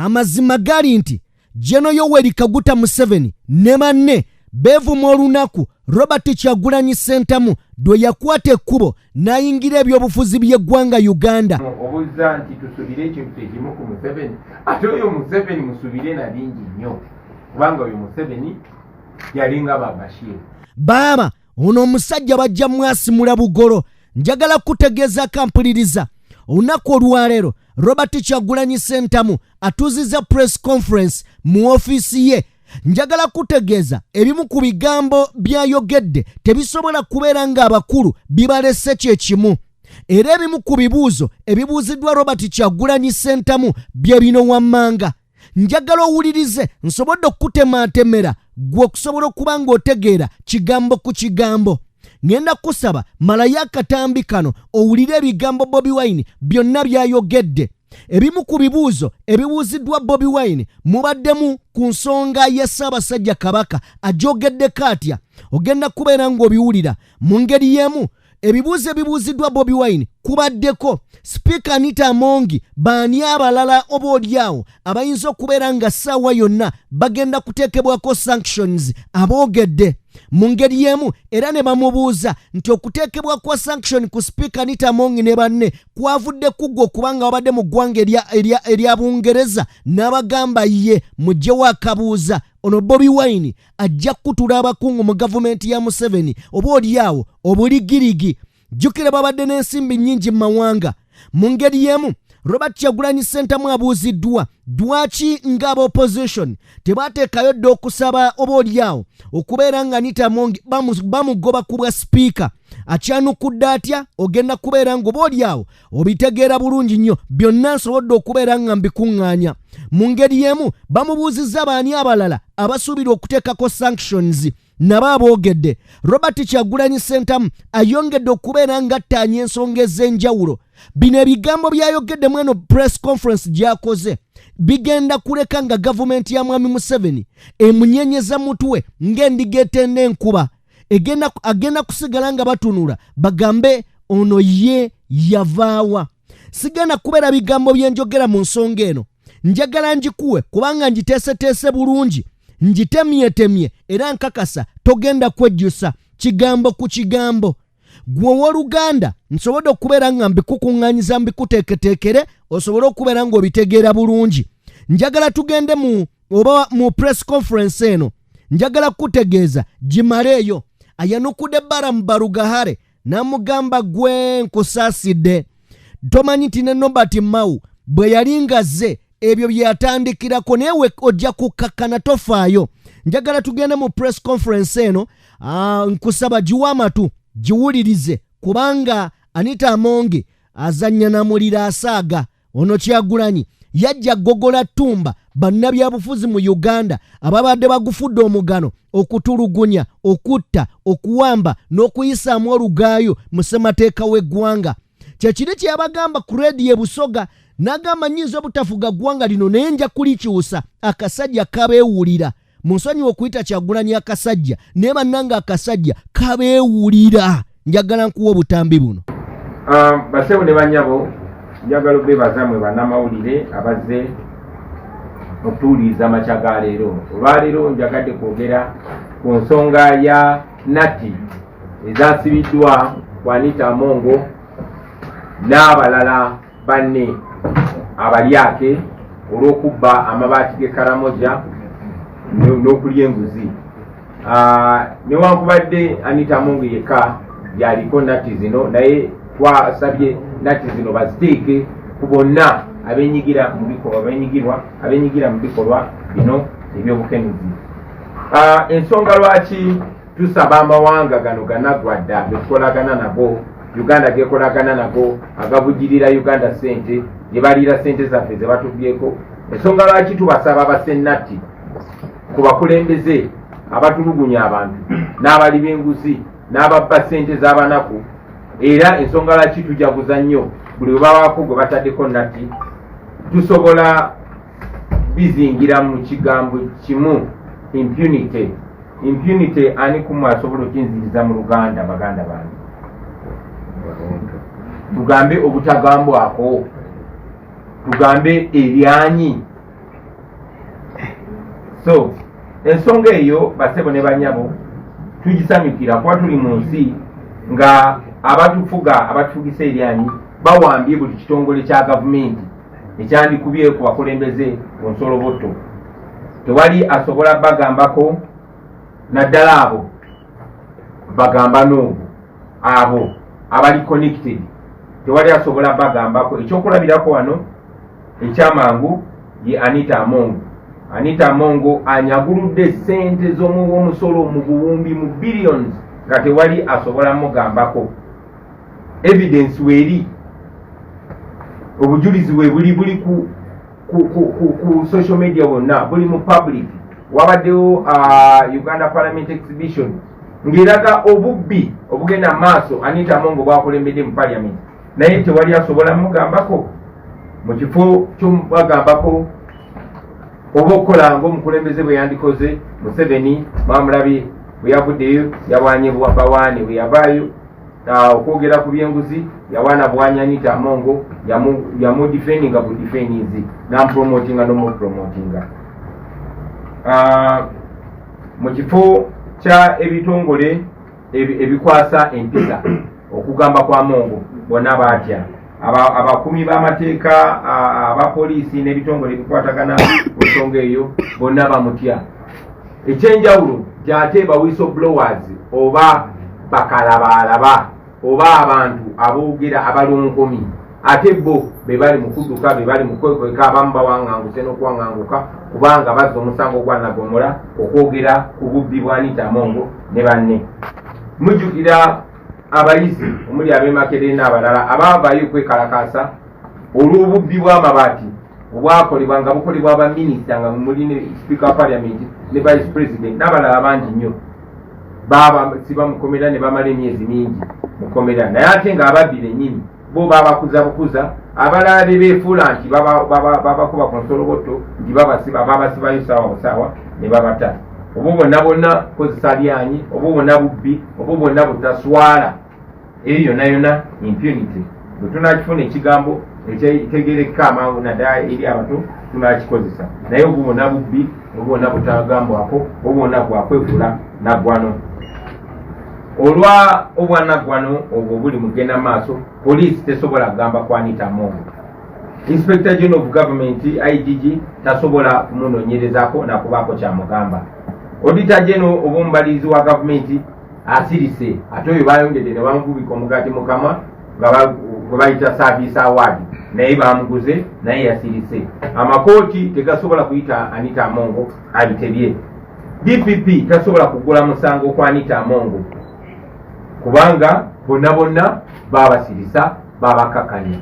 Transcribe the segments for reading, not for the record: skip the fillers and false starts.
amazima gali nti General Yoweri Kaguta Museveni ne banne beevuma olunaku Robert Kyagulanyi Ssentamu dwe yakwata ekkubo n'ayingira ebyobufuzi by'eggwanga Uganda. Obuuza nti tusubire ekintu ekimu ku Museveni, ate oyo Museveni musubire na bingi nnyo kubanga oyo Museveni yalinga Bashir. Baaba ono omusajja bajja mwasimula bugolo. Njagala kutegeeza kampuliriza olunaku olwaleero Robert Kyagulanyi Ssentamu atuuzizza press conference mu ofiisi ye. Njagala kutegeeza ebimu ku bigambo byayogedde tebisobola kubeera ng'abakulu bibalese kyekimu. Era ebimu ku bibuuzo ebibuuziddwa Robert Kyagulanyi Ssentamu bye bino wammanga. Njagala owulirize nsobodde okutematemera gwe okusobola okuba ng'otegeera kigambo ku kigambo. Ngenda kusaba malayo akatambi kano owulire ebigambo Bobi Wine byonna byayogedde. Ebimu ku bibuuzo ebibuuziddwa Bobi Wine mubaddemu ku nsonga ya Ssaabasajja Kabaka ajogeddeko atya. Ogenda kubeera ng'obiwulira mu ngeri y'emu. Ebibuuzo ebibuuziddwa Bobi Wine kubaddeko Speaker Anita Amongi baani abalala oboolyawo abayinza okubeera nga ssaawa yonna bagenda kuteekebwako sanctions aboogedde. Mu ngeri y'emu era ne bamubuuza nti okuteekebwa kwa sanction ku Speaker Anita Amongi ne banne kwavudde kuggwa okubanga wabadde mu ggwanga erya Bungereza n'abagamba ye mugyewo akabuuza. Ono Bobi Wine ajja kutula abakungu mu gavumenti ya Museveni oboolyawo obuligirigi. Jjukira babadde n'ensimbi nnyingi mu mawanga. Mu ngeri y'emu Robert Kyagulanyi Ssentamu abuuziddwa lwaki ng'aba opposition tebateekayo dda okusaba oboolyawo okubeera nga Anita Amongi bamugoba ku bwa sipiika. Akyanukudde atya ogenda kubeera ng'oboolyawo obitegeera bulungi nnyo byonna nsobodde okubeera nga mbikuŋŋaanya. Mu ngeri y'emu bamubuuzizza baani abalala abasuubira okuteekako sanctions nabo aboogedde. Robert Kyagulanyi Ssentamu ayongedde okubeera ng'attaanya ensonga ez'enjawulo. Bino ebigambo byayogedde mweno press conference gy'akoze bigenda kuleka nga gavumenti ya Mwami Museveni emunyenyeza mutwe ng'endiga etenda enkuba. Agenda kusigala nga batunula bagambe ono ye yavaawa. Sigenda kubeera bigambo byenjogera mu nsonga eno. Njagala njikuwe kubanga njiteeseteese bulungi, njitemyetemye era nkakasa togenda kwejjusa kigambo ku kigambo. Gwe w'Oluganda nsobodde okubeera nga mbikukuŋŋaanyiza mbikuteeketeekere osobole okubeera ng'obitegeera bulungi. Njagala tugende mu press conference eno. Njagala kutegeeza gimaleeyo. Ayanukudde Baramu Barugahare n'amugamba gwe nkusaasidde. Tomanyi nti ne Nobert Mao bwe yali ngazze ebyo byatandikirako naye ojja kukakkana tofaayo. Njagala tugende mu press conference eno nkusaba giwa amatu giwulirize kubanga Anita Amongi azannya na mulira asaaga. Ono Kyagulanyi yajja gogola ttumba bannabyabufuzi mu Uganda ababadde bagufudde omugano okutulugunya, okutta, okuwamba n'okuyisaamu olugaayo mu ssemateeka w'eggwanga. Kyekiri kye yabagamba ku leediyo e Busoga n'agamba nnyinza obutafuga ggwanga lino naye nja kulikyusa. Akasajja kabeewulira. Munsonyiwe okuyita Kyagulanyi akasajja naye bannanga akasajja kabeewulira. Njagala nkuwa obutambi buno. Basebu ne banyabo njagala beebaza mwe bannamawulire abazze okutuwuliriza amakya ga leero. Olwaleero njagadde kwogera ku nsonga ya nati ezasibiddwa ku Anita Amongo n'abalala banne abalyake olw'okubba amabaati g'e Karamoja n'okulya enguzi. Newankubadde Anita Amongo yekka yaliko nati zino naye twasabye nati zino baziteeke ku bonna abenyigira mu bikolwa bino ebyobukenuzi. Ensonga lwaki tusaba amawanga gano ganaggwadda getukolagana nago, Uganda gekolagana nago, agabujirira Uganda sente gye baliira sente zaffe ze batubyeko. Ensonga lwaki tubasaba abasennatti ku bakulembeze abatulugunya abantu n'abali b'enguzi n'ababba sente z'abanaku. Era ensonga lwaki tujaguza nnyo buli we bawaako gwe bataddeko nati tusobola bizingira mu kigambo kimu, impunity. Impunity ani kumu asobola okinziriza mu Luganda baganda bange? Tugambe obutagambwako, tugambe eryanyi So ensonga eyo basebo ne banyabo tugisanyukira kuba tuli mu nsi nga abatufugisa eryanyi bawambye buli kitongole kya gavumenti ekyandikubye ku bakulembeze ku nsoloboto. Tewali asobola bagambako naddala abo bagamba n'obo abo abali connected, tewali asobola bagambako. Ekyokulabirako wano ekyamangu ye Anita Amongo. Anita Amongo anyaguludde sente z'omusolo mu buwumbi mu billions nga tewali asobola mugambako. Evidence weeri, obujulizi we buli ku social media bonna, buli mu public. Wabaddewo Uganda Parliament Exhibition ng'eraga obubbi obugenda maaso Anita Amongo bwakulembedde mu parliament, naye tewali asobola mugambako. Mu kifo ky'omubagambako oba okukola ng'omukulembeze bwe yandikoze Museveni bamulabye bwe yavuddeyo yawaanye bawaane, bwe yavaayo okwogera ku byenguzi yawaana bwanya Anita Amongo yamudifendinga bu defendizi n'amupromotinga n'omupromotinga. Mu kifo kya ebitongole ebikwasa empisa okugamba kwa Amongo bonna baatya, abakumi b'amateeka, abapoliisi n'ebitongole ebikwatagana ku nsonga eyo bonna bamutya. Ekyenjawulo gy'ate ba whistleblowers oba bakalabalaba oba abantu aboogera abalonkomi, ate bo be bali mu kudduka, be bali mu kwekweka, abamu bawaŋŋanguse n'okwaŋŋanguka kubanga bazza omusango gwa Nagomola okwogera ku bubbi bwa Anita Amongo ne banne. Mujjukira abayizi omuli ab'e Makerere n'abalala abaavaayo okwekalakaasa olw'obubbi bw'amabaati obwakolebwa nga bukolebwa abaminisita nga muli ne Speaker wa Parliament ne Vice President n'abalala bangi nnyo. Siba mukomera ne bamala emyezi mingi mukomera, naye ate ng'ababbi bennyini bo babakuza abalala be beefuula nti babakuba ku nsoloboto nti babasibayo saawa busaawa ne babata. Obwo bonna bonna kozesa lyanyi, obwo bonna bubbi, obwo bonna butaswala, eyo yonna impunity. Bwe tunakifuna ekigambo ekitegerekeka amangu naddala eri abato tunakikozesa, naye obwo bonna bubbi, obwo bonna butagambwako, obwo bonna bwakwefuula naggwano. Olwa obwanaggwano obwo buli mugenda maaso, poliisi tesobola kugamba ku Anita Amongo. Inspector General of Government IGG tasobola kumunoonyerezaako nakubaako kyamugamba. Auditor General oba omubalirizi wa gavumenti asirise, ate oyo bayongedde ne bamuvubika omugaati mu kamwa nga gwe bayita Service Award, naye bamuguze naye yasirise. Amakooti tegasobola kuyita Anita Amongo abitebye. DPP tasobola kugula musango kwa Anita Amongo kubanga bonna babasirisa babakakanya.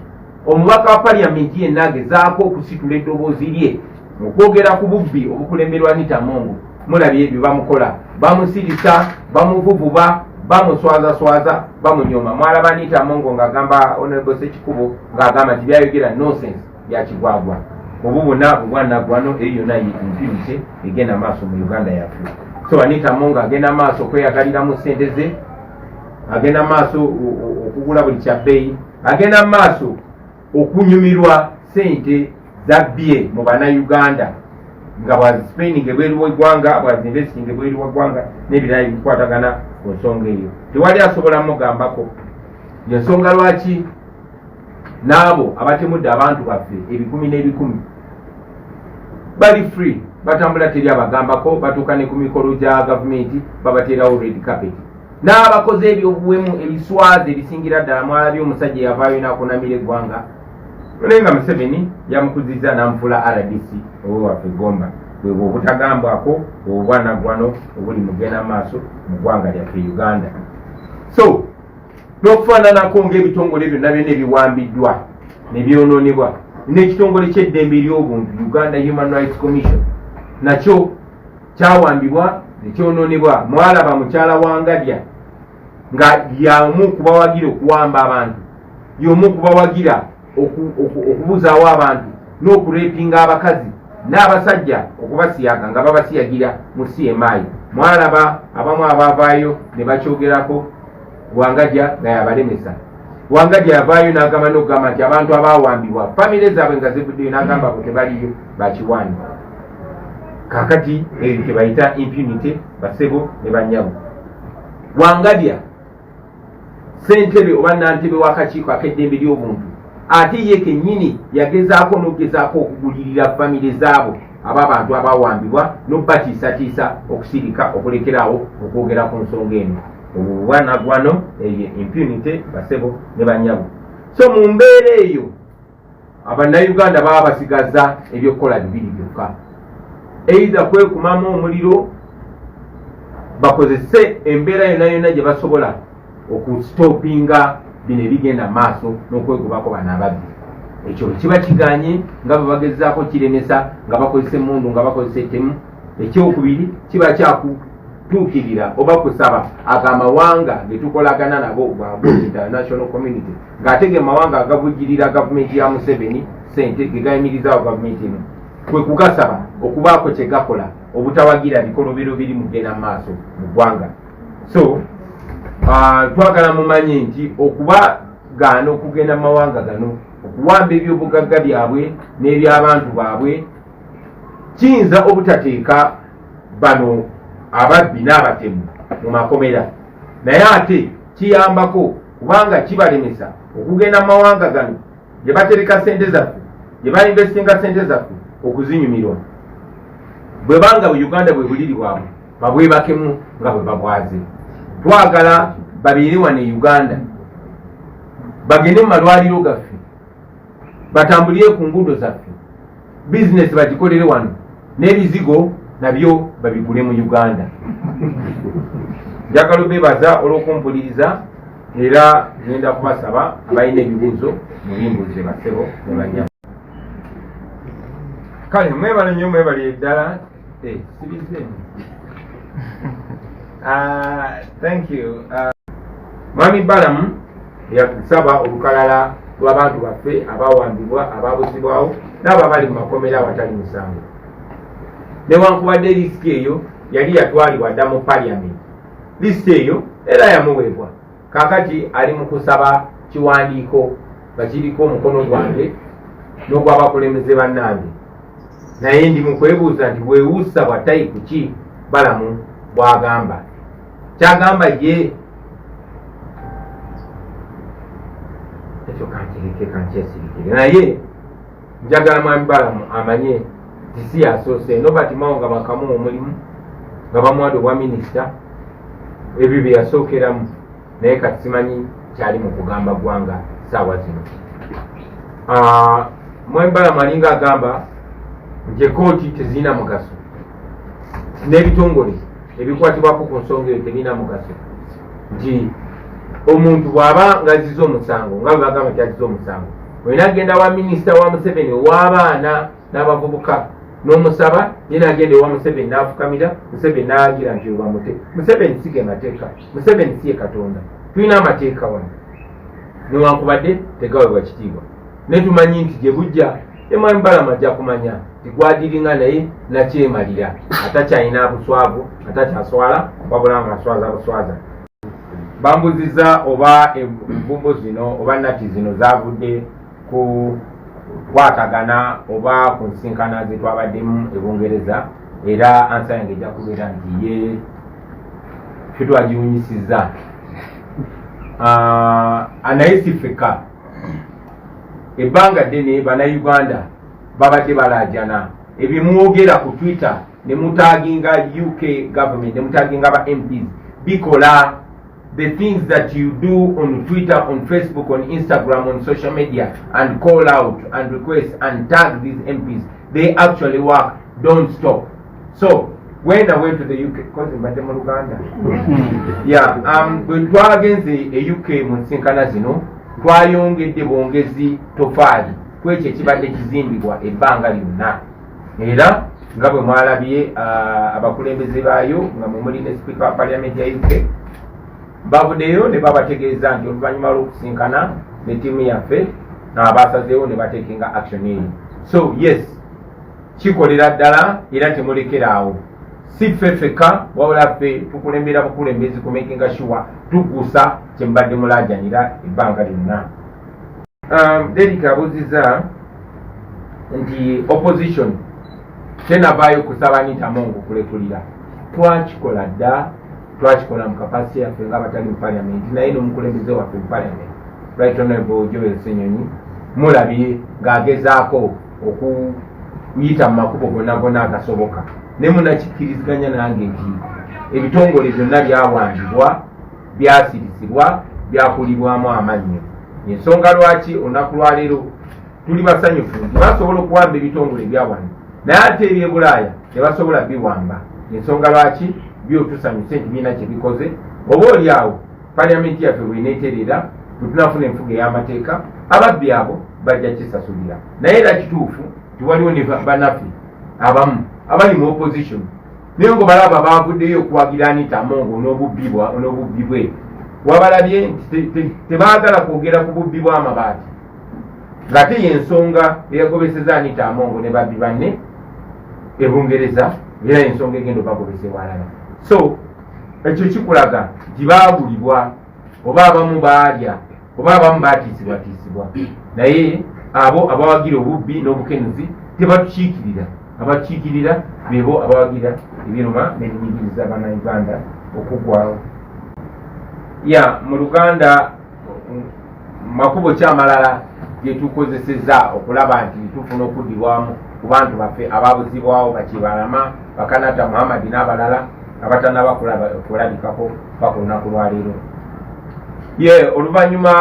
Omubaka wa Parliament yenna agezaako okusitula eddoboozi lye okwogera ku bubbi obukulemberwa Anita Amongo. Mulabye ebyo bamukola, bamusirisa, bamuvuvuba, bamuswaza, bamunyoma. Mwalaba Anita Amongo ng'agamba Honorable Ssekikubo ng'agamba nti byayogera nonsense bya kigwagwa. Obwo bonna bwanaggwano eyo yonna impunity egenda maaso mu Uganda yaffe. So Anita Amongo agenda maaso okweyagaliramu ssente ze, agenda maaso okugula buli kyabbeeyi, agenda maaso okunyumirwa ssente zabbye mu Bannayuganda nga bwazisipendinga ebweru w'eggwanga, bwazinvestinga ebweru w'eggwanga n'ebirala ebikwatagana ku nsonga eyo. Tewali asobola mugambako. Y'ensonga lwaki n'abo abatemudde abantu baffe ebikumi n'ebikumi bali free, batambula teri abagambako, batuuka ne ku mikolo gya gavumenti babateerawo red carpet. N'abakoze ebyobuwemu ebiswazi ebisingira ddala, mwalabye omusajja yavaayo n'akunamira eggwanga naye nga Museveni yamukuziza n'amufuula RDC ow'ewaffe Gomba. Bwebwo obutagambwako obwanaggwano obuli mugenda maaso mu ggwanga lyaffe Uganda. So n'okufaananako ng'ebitongole byonna byonna ebiwambiddwa ne byonoonebwa, n'ekitongole ky'eddembe ery'obuntu Uganda Human Rights Commission nakyo kyawambibwa ne kyonoonebwa. Mwalaba mukyala wa Ngadya nga y'omu kubawagira okuwamba abantu, y'omu kubawagira okubuzaawo abantu n'okureepinga abakazi n'abasajja okubasiyaga nga babasiyagira mu CMI. Mwalaba abamu abaavaayo ne bakyogerako, Wangadya nga yabalemesa. Wangadya yavaayo n'agamba n'okugamba nti abantu abaawambibwa famire zaabwe nga zivuddeyo, n'agamba bo tebaliyo bakiwani. kakati ebyo tebayita impunity basebo ne banyabo. Wangadya ssentebe oba nantebe w'akakiiko ak'eddembe ly'obuntu ate ye kennyini yagezaako n'ogezaako okugulirira famire zaabo ab'abantu abawambibwa n'obbatiisatiisa okusirika okulekeraawo okwogera ku nsonga eno. Obubwanagwano eyo impunity basebo ne banyabo. So mu mbeera eyo abannayuganda baba basigaza ebyokukola bibiri byokka, either kwekumamu omuliro bakozese embeera yonna yonna gye basobola okustopinga bino ebigenda maaso n'okwegobako bano ababbi. Ekyo kiba kiganye nga bwe bagezaako kiremesa nga bakozesa emmundu nga bakozesa ettemu. Ekyokubiri kiba kyakutuukirira oba kusaba agamawanga ge tukolagana nabo bwabo international community ng'ate ge mawanga agavujjirira gavumenti ya Museveni sente ge gayimirizaawo gavumenti eno kwe kugasaba okubaako kye gakola obutawagira bikolobero biri mugenda maaso mu ggwanga. So twagala mumanye nti okubagaana okugenda mu mawanga gano okuwamba ebyobugagga byabwe n'eby'abantu baabwe kiyinza obutateeka bano ababbi n'abatemu mu makomera, naye ate kiyambako kubanga kibalemesa okugenda mu mawanga gano gye batereka ssente zaffe gye bainvestinga ssente zaffe okuzinyumirwa. Bwe banga Uganda bwe buliri bwabwe babwebakemu nga bwe babwaze. Twagala babeere wano e Uganda bagende mu malwaliro gaffe batambulire ku nguudo zaffe, bizinesi bagikolere wano n'ebizigo nabyo babigule mu Uganda. Njagala bebaza olw'okumpuliriza era ngenda kubasaba abalina ebibuuzo mubimbuuze basebo ne banyama. Kale mwebale nnyo mwebale ddala. Thank you. Mwami Balamu yakusaba olukalala lw'abantu baffe abawambibwa ababuzibwawo n'abo abali mu makomera awatali musango. Newankubadde lisiti eyo yali yatwalibwa dda mu parliament, lisiti eyo era yamuweebwa. Kakati ali mu kusaba kiwandiiko nga kiriko omukono gwange n'ogw'abakulembeze bannange, naye ndi mu kwebuuza nti weewuusa bwa tayipu ki Balamu bw'agamba. Kyagamba ye ekyo kankyesirikire, naye njagala mwami Balamu amanye nti si yasoose. Nobert Mao nga bakamu omulimu nga bamuwadde obwa minisita ebyo bye yasookeramu, naye kati simanyi kyali mu kugamba ggwanga saawa zino. Mwami Balamu alinga agamba nti ekooti tezirina mugaso n'ebitongole ebikwatibwako ku nsonga eyo tebirina mugaso, nti omuntu bw'aba ng'azizza omusango nga bwe bagamba nti azizza omusango, wena agenda wa minisita wa Museveni ow'abaana n'abavubuka n'omusaba ye n'agenda ewa Museveni n'afukamira, Museveni n'agira nti obamute. Museveni si ge mateeka, Museveni si ye Katonda. Tulina amateeka wano newankubadde tegaweebwa kitiibwa, ne tumanyi nti gye bujja Mwami Balamu ajja kumanya nti gwadiringa naye nakyemalira, atakyalina buswavu, atakyaswala wabula nga aswaza buswaza. Bambuzizza oba envumbo zino oba nati zino zavudde ku kwatagana oba ku nsinkana ze twabaddemu e Bungereza, era ansa yange ejja kubeera nti ye twetwagiwunyisizza. Naye si ffekka, ebbanga ddene bannayuganda babadde balaajana ebimwogera ku Twitter ne mutaaginga UK government ne mutaaginga ba MPs bikola. The things that you do on Twitter, on Facebook, on Instagram, on social media, and call out and request and tag these MPs, they actually work. Don't stop. So when I went to the UK, because in Uganda, when against the UK munsinkana zino, twayongedde bongezi tofaali kwekyo ekibadde kizimbibwa ebbanga lyonna, era nga bwe mwalabye abakulembeze baayo nga mumuli ne Speaker wa Parliament ya UK bavuddeyo ne babategeeza nti oluvannyuma lw'okusinkana ne ttiimu yaffe basazeewo ne bateekinga action eyo. So yes, kikolera ddala era temulekeraawo, si ffe ffekka wabula ffe tukulembera bukulembezi ku makinga sure tugusa kye mubadde mulaajanira ebbanga lyonna. Derek abuuzizza nti opposition tenavaayo kusaba Anita Mongo kulekulira. Twakikola dda, twakikola mu kapasite yaffe ng'abatali mu parliament naye n'omukulembeze waffe mu parliament Right Honorable Joel Ssenyonyi mulabye ng'agezaako okuyita mu makubo gonna agasoboka. Ne munakikkiriziganya nange nti ebitongole byonna byawandibwa, byasirisibwa, byakulibwamu amannyo. Ensonga lwaki olunaku lwaleero tuli basanyufu nti basobola okuwamba ebitongole byawandibwa naye ate ebyebulaaya tebasobola biwamba. Ensonga lwaki byo tusanyuse nti birina kye bikoze. Oba oli awo paliamenti yaffe bw'eneeterera tunafuna enfuga ey'amateeka ababbi abo bajja kisasulira. Naye era kituufu nti waliwo ne bannaffe abamu abali mu opposition naye ngo balaba baavuddeyo okuwagira Anita Mongo n'obubbi bwe. Wabalabye nti tebaagala kwogera ku bubbi bw'amabaati ng'ate y'ensonga eyagobeseza Anita Mongo ne babbi banne e Bungereza era ensonga egenda obagobesebwa alala. So ekyo kikulaga nti baagulibwa oba abamu baalya oba abamu baatiisibwatiisibwa naye abo abawagira obubbi n'obukenuzi tebatukiikirira. Abatukiikirira beebo abawagira ebiruma n'ebinyigiriza bannayuganda okuggwawo. Mu Luganda makubo kyamalala ge tukozesezza okulaba nti tufuna okuddibwamu ku bantu baffe ababuzibwawo Bakibalama, Bakanata Muhammad n'abalala abatanaba kulabikako paka olunaku lwaleero. Oluvannyuma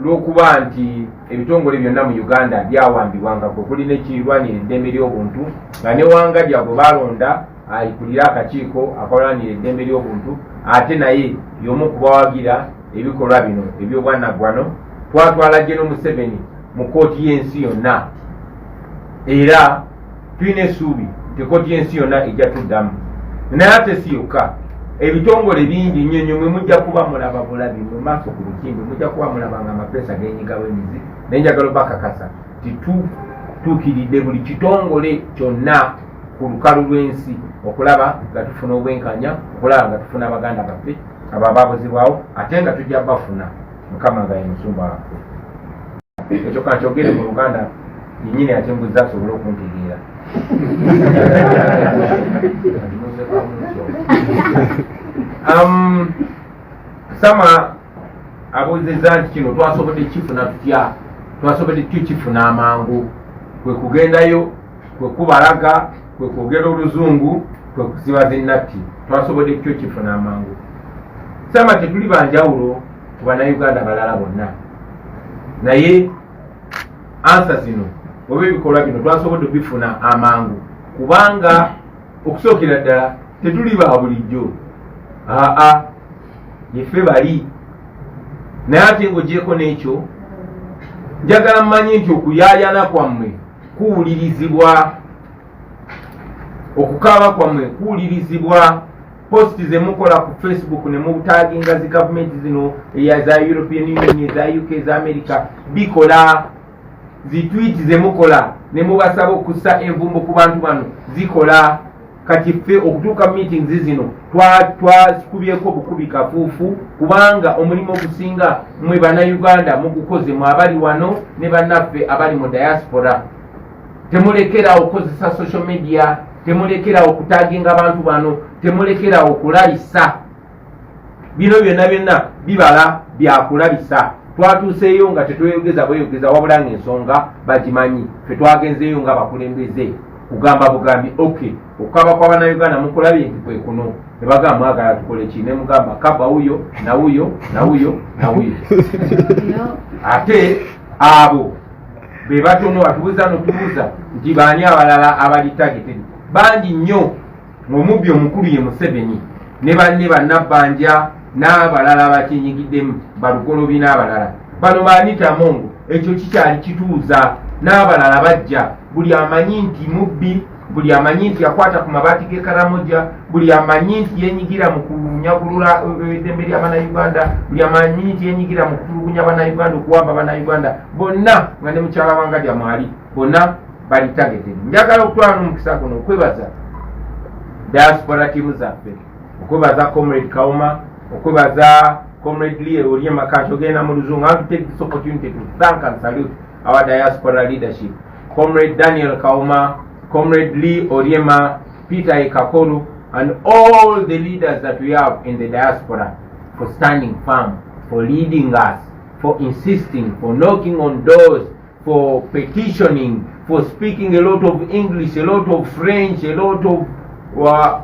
lw'okuba nti ebitongole byonna mu Uganda byawambibwanga kuli n'ekirwanira eddembe ly'obuntu nga ne Wangadya gwe balonda ayikulira akakiiko akalwanira eddembe ly'obuntu ate naye y'omu ku bawagira ebikolwa bino eby'obwannaggwano. Twatwala General Museveni mu kooti y'ensi yonna era tulina essuubi nti kooti y'ensi yonna ejja tuddamu. Naye ate si yokka, ebitongole bingi nnyo nnyo mwe mujja kuba mulaba bulabi mu maaso ku lukimbi mujja kuba mulaba nga amapeesa g'enyigawo emizi naye njagala bakakasa nti tuukiridde buli kitongole kyonna ku lukalu lw'ensi okulaba nga tufuna obwenkanya, okulaba nga tufuna baganda baffe abo abaabuzibwawo ate nga tujja bafuna Mukama nga ye musumba waffe. Ekyo kankyogere mu Luganda yennyini ate mbuzi asobole okuntegeera. Sama abuuzizza nti kino twasobodde kifuna tutya, twasobodde tukifuna amangu, kwe kugendayo, kwe kubalaga, kwe kwogera Oluzungu, kwe kusiba zinnatti, twasobodde tukifuna amangu. Sama tetuli banjawulo ku bannayuganda balala bonna naye ansa zino oba ebikolwa bino twasobodde bifuna amangu kubanga okusookera ddala tetuli ba bulijjo. Yeffe bali naye ate ng'ogyeko n'ekyo njagala mmanyi nti okuyaayana kwammwe kuwulirizibwa, okukaaba kwammwe kuwulirizibwa. Posti ze mukola ku Facebook ne mubutaginga zi government zino za European Union, za UK, za America bikola. Zi tweet ze mukola ne mubasaba okussa envumbo ku bantu bano zikola. Kati ffe okutuuka meetings zino twazikubyeko bukubi kafuufu kubanga omulimu ogusinga mwe bannayuganda mugukoze mu abali wano ne bannaffe abali mu diaspora. Temulekera okukozesa social media, temulekera okutaginga abantu bano, temulekera okulalisa. Bino byonna bibala byakulabisa. Twatuuseeyo nga tetweyogeza bweyogeza wabula ng'ensonga bagimanyi. Ffe twagenzeeyo nga bakulembeze kugamba bugambi okukaba kwa bannayuganda mukulabye nti kwe kuno ne bagamba mwagala tukole ki ne mugamba kaba wuyo na wuyo na wuyo na wuyo. Ate abo be batono batubuuza n'otubuuza nti baani abalala abali targeted bangi nnyo. Omubbi omukulu ye Museveni ne banne bannabbanja n'abalala bakinyigiddemu balugolobi n'abalala bano ba Anita Mongo. Ekyo kikyali kituuza n'abalala bajja. Buli amanyi nti mubbi, buli amanyi nti akwata ku mabaati g'e Karamoja, buli amanyi nti yenyigira mu kunyagulula eddembe ly'Abannayuganda, buli amanyi nti yenyigira mu kutulugunya Abannayuganda, okuwamba Abannayuganda bonna nga ne mukyala Wangadya mwali bonna bali targeted. Njagala okutwala n'omukisa guno okwebaza diaspora timu zaffe, okwebaza Comrade Kauma, okwebaza Comrade Lee Oryema Kachogena mu Luzungu. I want to take this opportunity to thank and salute our diaspora leadership. Comrade Daniel Kauma, Comrade Lee Oriema, Peter Ekakolu, and all the leaders that we have in the diaspora for standing firm, for leading us, for insisting, for knocking on doors, for petitioning, for speaking a lot of English, a lot of French, a lot of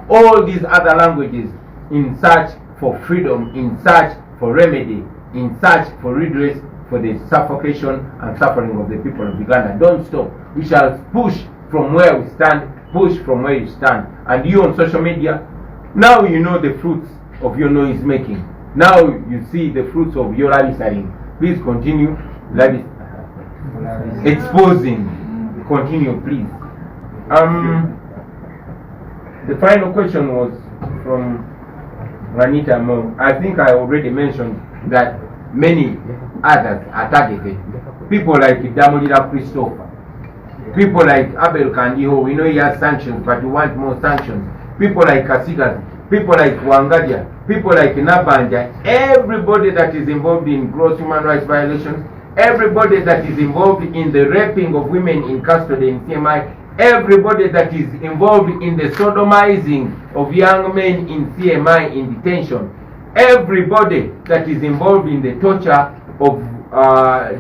all these other languages in search for freedom, in search for remedy, in search for redress for the suffocation and suffering of the people of Uganda. Don't stop. We shall push from where we stand, push from where you stand. And you on social media, now you know the fruits of your noise making. Now you see the fruits of your lavissaring. Please continue exposing. Continue, please. The final question was from Ranita Mo. I think I already mentioned that many others are targeted. People like Damolira Christopher, people like Abel Kandiho, we know he has sanctions, but we want more sanctions. People like Kasigas, people like Wangadia, people like Nabanja, everybody that is involved in gross human rights violations, everybody that is involved in the raping of women in custody in CMI, everybody that is involved in the sodomizing of young men in CMI in detention, everybody that is involved in the torture of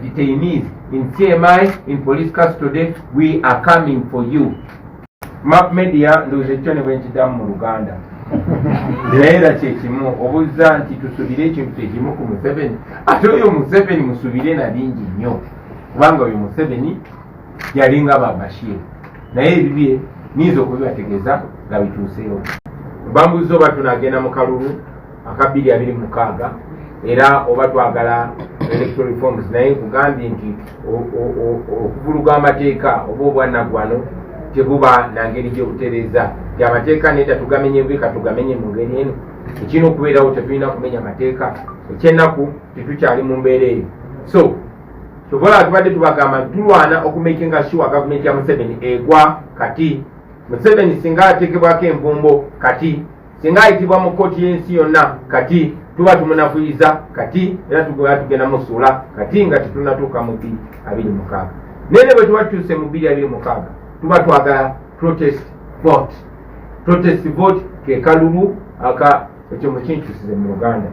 detainees in CMI, in police custody, we are coming for you. Map media ndoze kyone bwenkidamu mu Luganda. Era kyekimu obuuza nti tusubire ekintu kyekimu ku Museveni. Ate oyo Museveni musubire na bingi nnyo. Kubanga oyo Museveni yalinga Bashir. Naye ebibye nizo okubibategeeza nga bituuseyo. Bambuzo oba tunagenda mu kalulu aka 2026 era oba twagala electoral reforms, naye kugambye nti okuvuluga amateeka oba obwannagwano tebuba na ngeri gy'obutereeza ti amateeka neta tugamenye bwe katugamenye mu ngeri eno. Ekina okubeerawo tetulina kumenya amateeka, ekyennaku tetukyali mu mbeera eyo. So tubola tubadde tubagamba tulwana okumakinga sure gavumenti ya Museveni egwa kati. Museveni singa ateekebwako envumbo kati, singa ayitibwa mu kkooti y'ensi yonna kati, tuba tumunafuyiza kati, era tugenda musuula kati nga tetunatuuka mu 2026. Nene bwe tuba tutuuse mu 2026 tuba twagala protest vote. Protest vote ke kalulu aka ekyo mukintusize mu Uganda.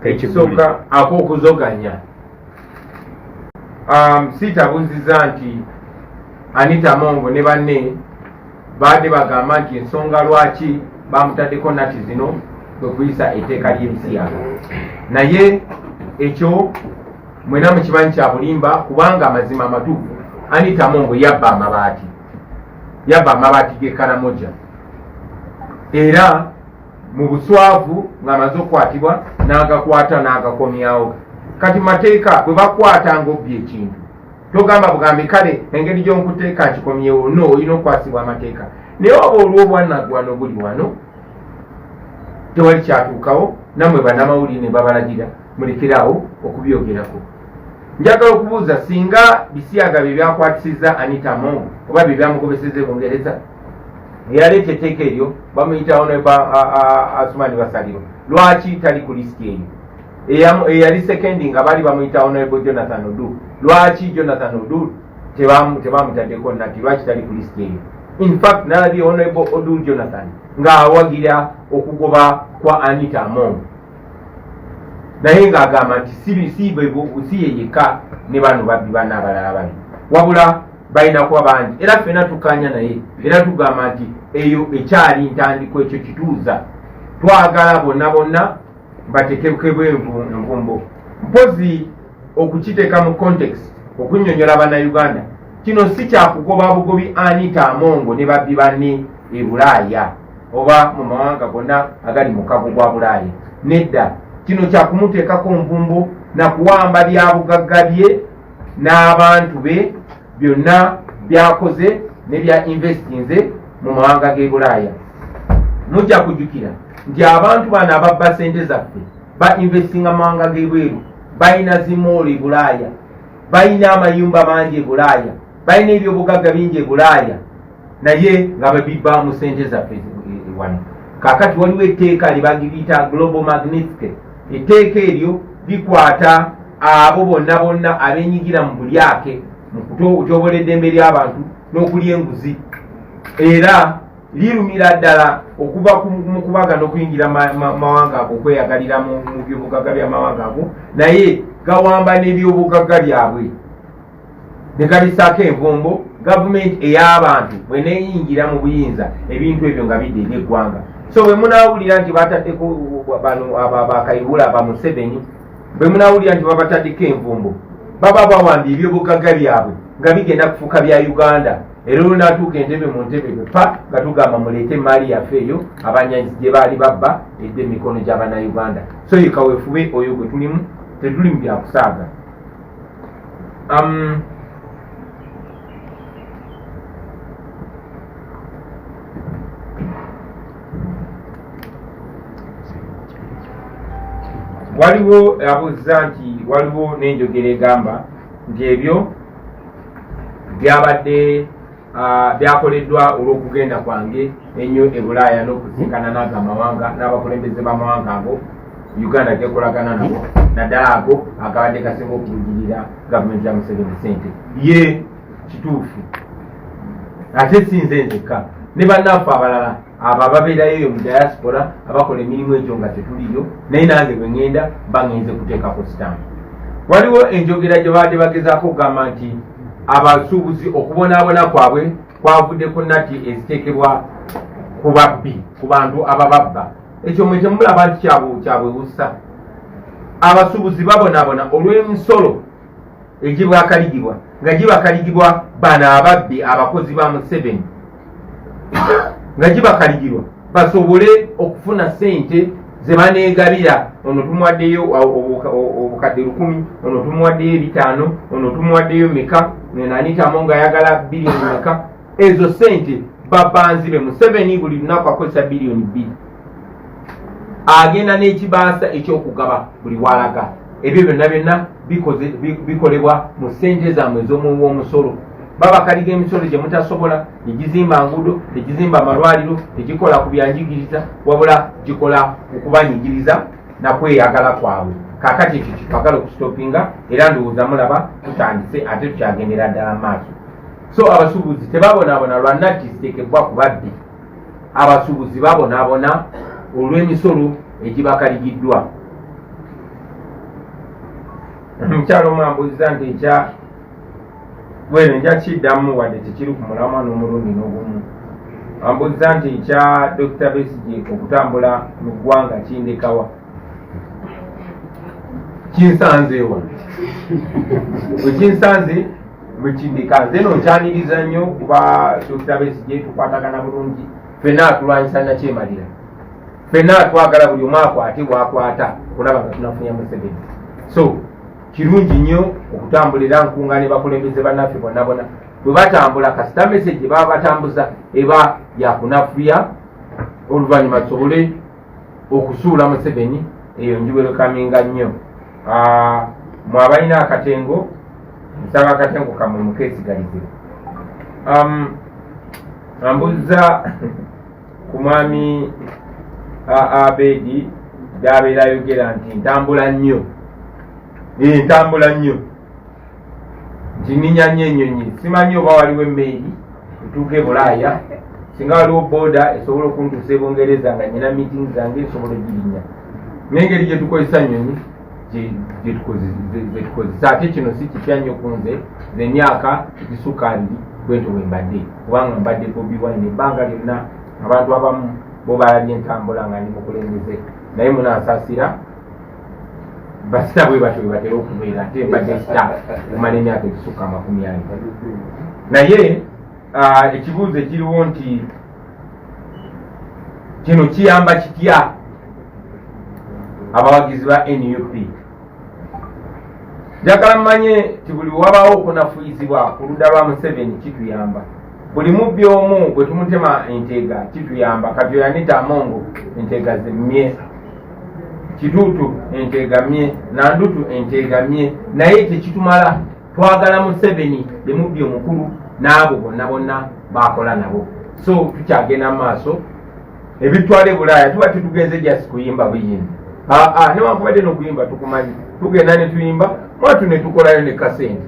Ekisooka ak'okuzoganya. Siitabuuziza nti Anita Mongo ne banne baadde bagamba nti ensonga lwaki bamutaddeko nati zino kwe kuyisa etteeka ly'ebisiyaga. Naye ekyo mwena mukimanyi kya bulimba, kubanga amazima amatuufu Anita Mongo yabba amabaati g'e Karamoja, era mu buswavu ng'amaze okukwatibwa n'agakwata n'agakomyawo. Kati mateeka bwe bakwata ng'obbye ekintu togamba bugambi kale engeri gy'onkuteeka nkikomyewo, no, olina okukwasibwa amateeka. Naye oba olw'obwannagwano buli wano tewali kyatuukawo, nammwe bannamawulire ne babalagira mulekerawo okubyogerako. Njagala okubuuza, singa bisiyaga bye byakwatisizza Anita Mongo oba bye byamugobesezza e Bungereza, eyaleeta etteeka eryo bamuyitawo ne Asumani Basalirwa, lwaki tali ku lisiti eyo? Eyali sekendi nga bali bamuyitawo Honorable Jonathan Odu, lwaki Jonathan Odu tebamutaddeko nati, lwaki tali ku lisiti eyo? In fact nalabye Honorable Odu Jonathan ng'awagira okugoba kwa Anita Mongo, naye ng'agamba nti si yeyeka ne bano babbi banna abalala bali, wabula balina kuba bangi. Era ffenna tukkaanya naye, era tugamba nti eyo ekyali ntandiko, ekyo kituuza. Twagala bonna batekebwe envumbo. Mpozi okukiteeka mu context, okunnyonnyola bannayuganda, kino si kyakugoba bugobi Anita Mongo ne babbi banne e Bulaaya oba mu mawanga gonna agali mu kago gwa Bulaaya. Nedda, kino kyakumuteekako nvumbo na kuwamba byabugagga bye n'abantu be byonna byakoze ne bya investinze mu mawanga g'e Bulaaya. Mujja kujjukira nti abantu bano ababba sente zaffe ba investinga mu mawanga g'ebweru, balina zimoolo e Bulaaya, balina amayumba mangi e Bulaaya, balina ebyobugagga bingi e Bulaaya, naye nga babibbaamu sente zaffe wano. Kaakati waliwo etteeka libagiriyita Global Magnitsky. Etteeka eryo likwata abo bonna abenyigira mu bulyake mukutobola eddembe ly'abantu n'okulya enguzi, era lirumira ddala okuva mu kubaga n'okuyingira mawanga ago okweyagalira mu byobugagga by'amawanga ago, naye gawamba n'ebyobugagga byabwe ne gabisaako envumbo. Gavumenti ey'abantu bwe neeyingira mu buyinza ebintu ebyo nga bidde eby'eggwanga. So bwe munaawulira nti bataddeko bano bakayihula ba Museveni, bwe munaawulira nti babataddeko envumbo, baba bawambye ebyobugagga byabwe nga bigenda kufuuka bya Uganda. Era olunaatuuka entebe mu ntebe bepa nga tugamba muleete emaali yaffe eyo abanyazi gye baali babba edde emikono gy'Abannayuganda. So ye kaweefube oyo gwe tulimu, tetuli mu byakusaaga. Waliwo abuuza nti waliwo n'enjogera egamba nti ebyo byabadde byakoleddwa olw'okugenda kwange ennyo e Bulaaya n'okusinkana n'ago amawanga n'abakulembeze b'amawanga ago Uganda gekolagana nabo, naddala ago agabadde gasinga okulugirira gavumenti ya Museveni ssente. Ye kituufu, ate si nze nzekka, ne bannaffe abalala abo ababeerayo mu diaspora abakola emirimu egyo nga tetuliyo, naye nange bwe ŋŋenda baŋŋenze kuteekako sitampu. Waliwo enjogera gye baadde bagezaako okugamba nti abasuubuzi okubonaabona kwabwe kwavudde ku nnatti eziteekebwa ku babbi, ku bantu abababba. Ekyo mwe temulaba nti kyabwewusa. Abasuubuzi babonaabona olw'emisolo egibwakaligibwa nga gibakaligibwa bano ababbi abakozi ba Museveni, nga gibakaligirwa basobole okufuna ssente ze baneegabira. Ono tumuwaddeyo obukadde 1,000, ono tumuwaddeyo 5, ono tumuwaddeyo meka, nenanitamu nga ayagala biliyoni meka. Ezo ssente babanzibe. Museveni buli lunaku akozesa biliyoni 2. Agenda n'ekibaasa ekyokugaba buli walaga. Ebyo byonna bikolebwa mu ssente zammwe ez'omuwoomusolo. Babakaliga emisolo gye mutasobola, tegizimba nguudo, tegizimba amalwaliro, tegikola ku byanjigiriza, wabula gikola okubanyigiriza na kweyagala kwabwe. Kaakati ekyo kitwagala okusitopinga, era ndowooza mulaba tutandise ate tukyagendera ddala maaso. So abasuubuzi tebabonaabona lwa nnatti ziteekebwa ku babbi. Abasuubuzi babonaabona olw'emisolo egibakaligiddwa. Omukyalo omwambuuziza nti ekya bwene nja kiddamu wadde tekiri ku mulamwa n'omulundi n'ogumu. Ambuuziza nti ekya Dr. Besigye okutambula mu ggwanga kindekawa. Kinsanzeewa. Bwe kinsanze bwe kindeka. Nze nonkyaniriza nnyo kuba Dr. Besigye tukwatagana bulungi. Ffenna atulwanyisa nakyemalira. Ffenna twagala buli omu akwate bw'akwata okulaba nga tunafunya Museveni. So kirungi nnyo okutambulira nkunga ne bakulembeze bannaffe bonna bwe batambula kasita message baba batambuza eba yakunafuya oluvannyuma tusobole okusuula Museveni. Eyo njibwero kaminga nnyo. Mwabalina akatengo, nsaba akatengo kamwe mukeesigalize. Ambuuza ku mwami Abedi gy'abeera ayogera nti ntambula nnyo. Ntambula nnyo. Ntinninya nnyo ennyonyi. Simanyi oba waliwo emmeeri etuuka e Bulaaya. Singa waliwo booda esobola okuntuusa e Bungereza nga nyina meeting zange esobola ogirinnya. N'engeri gye tukozesa nnyonyi gye tukozesa. Ate kino si kipya nnyo ku nze. Nze emyaka egisukka 2 bwentyo bwe mbadde. Kubanga mbadde Bobi Wine ebbanga lyonna abantu abamu bo balabye entambula nga ndi mukulembeze. Naye munansaasira. Basita bwe batyo bwe batera okubeera ate mbadde sita omala emyaka egisukka 40. Naye ekibuuzo ekiriwo nti kino kiyamba kitya abawagizi ba NUP. Njagala mmanye ti buli wabaawo okunafuizibwa ku ludda lwa Museveni kituyamba. Buli mubbi omu bwe tumutema enteega kituyamba. Kati yanita Amongo enteega ze mmye, Kituutu enteega mmye, Nandutu enteega mmye, naye tekitumala. Twagala Museveni ye mubbi omukulu n'abo bonna baakola nabo. So tukyagenda mu maaso. Ebitwala e Bulaaya tuba tetugenze jasi kuyimba buyimbi. Newankubadde n'okuyimba tukumanyi. Tugenda ne tuyimba, mwatu ne tukolayo ne kasente.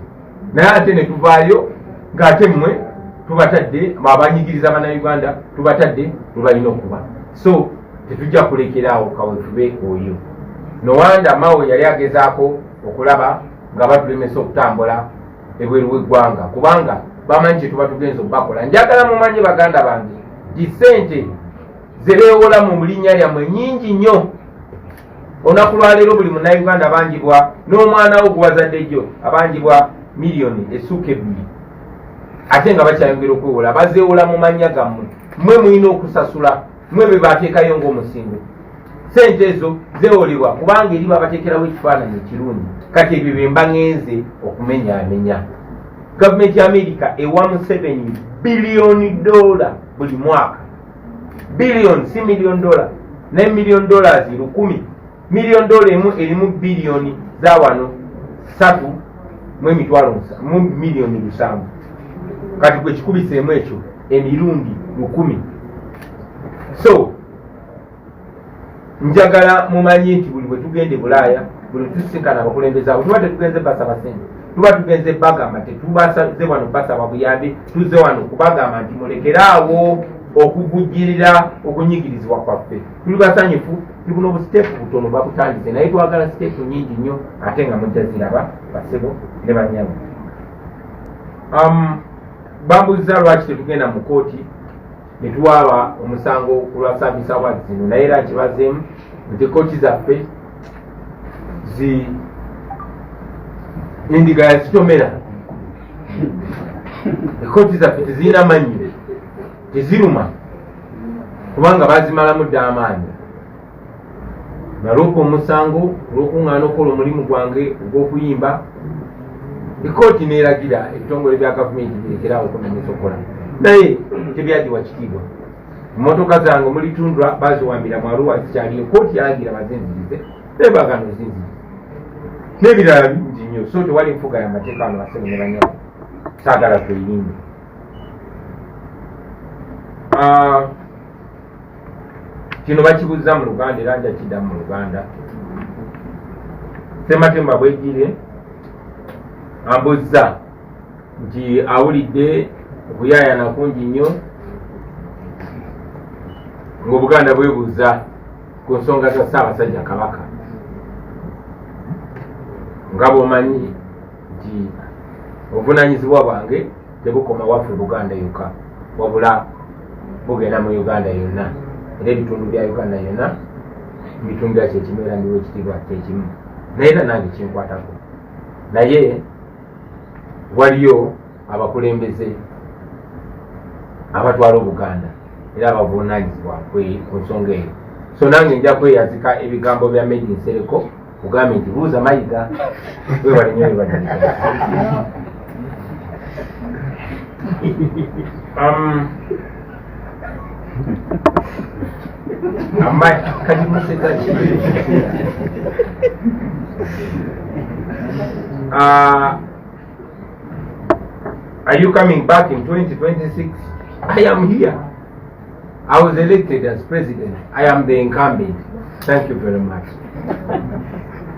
naye ate ne tuvaayo ng'ate mmwe tubatadde abanyigiriza bannayuganda tubatadde tubalina okuba. So tetujja kulekeraawo kaweefube oyo. Nowanda Mao yali agezaako okulaba nga batulemesa okutambula ebweru w'eggwanga kubanga bamanyi kye tuba tugenza okubakola. Njagala mumanye baganda bange nti ssente ze beewola mu linnya lyammwe nnyingi nnyo. Olunaku lwaleero buli munnayuganda abangibwa n'omwana wo gwazadde jjo abangibwa miliyoni essuuka 2 ate nga bakyayongera okwewola bazeewola mu mannya gammwe. Mmwe mulina okusasula, mmwe be baateekayo ng'omusingo. Ssente ezo zeewolebwa kubanga eri babateekerawo ekifaananyi ekirungi. Kati ebyo bye mba ŋŋenze okumenyaamenya. Gavumenti ya Amerika ewa $7 biliyoni buli mwaka. Biliyoni si $1 million. $9 million 10. $1 million emu erimu biliyoni za wano 3.7 kati gwe kikubiseemu ekyo emirundi 1000. So njagala mumanyi nti buli bwe tugende Bulaaya buli tusinkana abakulembeze abo tuba tetugenze basaba ssente, tuba tugenze bagamba tetubasaze wano basaba buyambi, tuzze wano kubagamba nti mulekeraawo okuvujjirira okunyigirizibwa kwaffe. Tuli basanyufu ti buno obusiteepu butono babutandise naye twagala siteepu nyingi nnyo ate nga mujja ziraba basebo ne banyabo. Bambuuziza lwaki tetugenda mu kooti ne tuwaaba omusango ku lwa Service Awards zino naye era kibazeemu nti kooti zaffe endiga yazitomera. Ekooti zaffe tezirina manyire, teziruma kubanga bazimalamu dda amaanyi. Naloopa omusango olw'okuŋŋaana okukola omulimu gwange ogw'okuyimba. Ekooti neeragira ebitongole bya gavumenti birekeraawo okunemesa okukola naye tebyadiwa kitiibwa. Emmotoka zange mulitundwa baziwambira mu Arua zikyaliyo. Kooti yalagira bazinzirize naye baagana ozinzirize n'ebirala bingi nnyo. So tewali nfuga y'amateeka wano basebe ne banyabo, saagala tweyimbe. Kino bakibuuza mu Luganda era nja kiddamu mu Luganda. Sematemba Bwegire ambuzza nti awulidde okuyaayana kungi nnyo ng'Obuganda bwebuuza ku nsonga za Ssaabasajja Kabaka. Nga bw'omanyi nti obuvunaanyizibwa bwange tebukoma waffe Buganda yokka wabula bugenda mu Uganda yonna era ebitundu bya Uganda yonna mbitumbira kyekimu era ndiwo ekitiibwa kyekimu naye era nange kinkwatako. Naye waliyo abakulembeze abatwala Obuganda era abavunaanyizibwa ku nsonga eyo. So nange nja kweyazika ebigambo bya Medi Nsereko ugambe nti buuza Mayiga webale nnyo webadalika. Kajimuseka ki? Are you coming back in 2026? I am here. I was elected as president. I am the incumbent. Thank you very much.